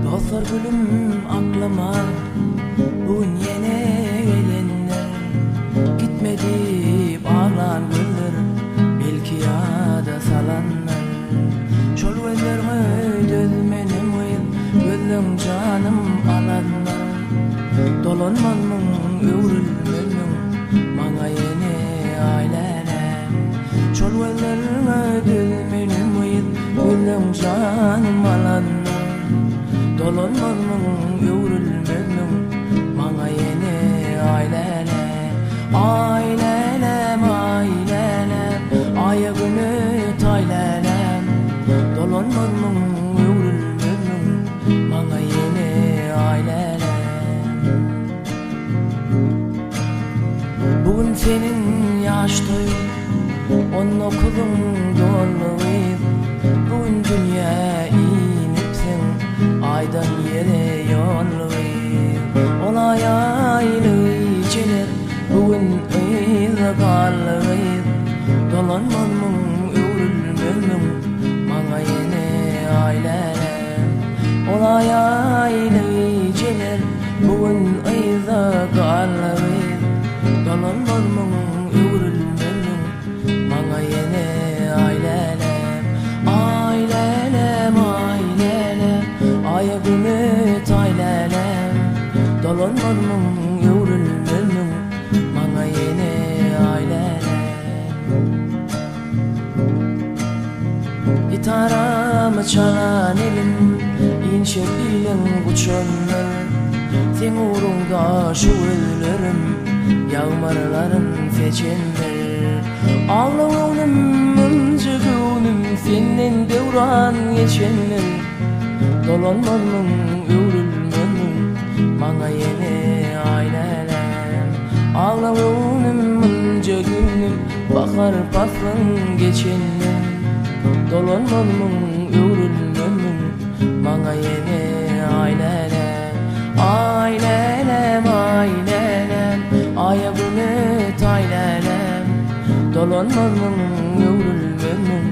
Dostlar gülüm aklıma bugün yine gelenler, gitmedi bağlan güller, belki yada salanlar. Şol gözlerime dözmenim uyum, gözüm canım alanlar. Dolanmanmın öwrülmenim, maňa yine aýlanan. Şol gözlerime dözmenim uyum, gözüm canım alanlar. Dolanmanmın öwrülmenim, maňa yine aýlanan. Aýlanan, aýlanan, aýa güni taýlanan. Dolanmanmın öwrülmenim, maňa yine aýlanan. Bugün senin ýaş toýuň, 19'uň doldy. Bugün dünýä inipsiň, aydan yere yolly. Olay aýly jeler, bugün ýyla gally. Dolanmanmyň öwrülmenim, maňa yine aýlanan. Olay aýly jeler, bugün ýyla gally. Dolanmanmyň öwrülmenim, maňa yine aýlanan. Aýlanan, aýlanan, aýa güni taýlanan. Dolanmanmyň öwrülmenim, maňa yine aýlanan. Gitaramı çalan elim, inşe bilen guçanlar. Sen uğrunda şu öllerim, yağmarların seçenler. Ağlawanım mıncıgınım, senden devran geçenler. Dolanmanmyň öwrülmenim, maňa yine aýlanan. Ağlawanım mıncıgınım, bakar paslyn geçenler. Dolanmanmyň öwrülmenim, maňa yine aýlanan. Aýlanan, aýlanan, aýa güni taýlanan. Dolanmanmyň öwrülmenim,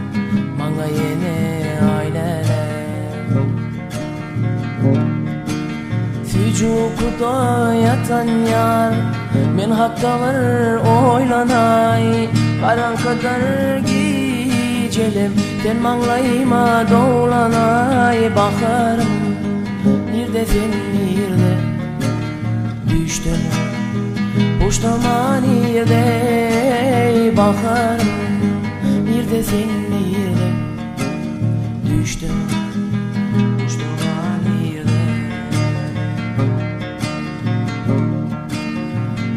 maňa yine aýlanan. Süjükde yatan ýar, men hakdalar oýlanay. Garaňkydyr gijelim, sen maňlaýyma dowlanay. Bakarım, nirde sen nirde düşdün, boştama nirde. Bakarım, nirde sen nirde düşdün, boştama nirde.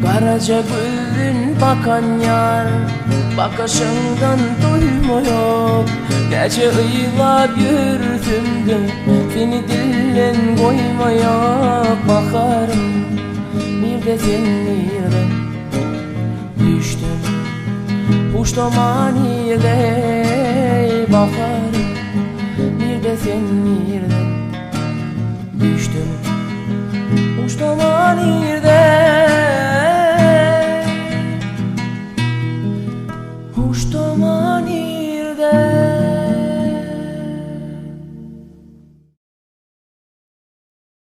Karaca gözün bakan ýar, bakaşyňdan doýmaýok. Gece ıylap ýürsündüm, seni dillen goýmaýok. Bakarım, nirde sen nirde düşdün, puştama nirde. Bakarım, nirde sen nirde düşdün, puştama nirde.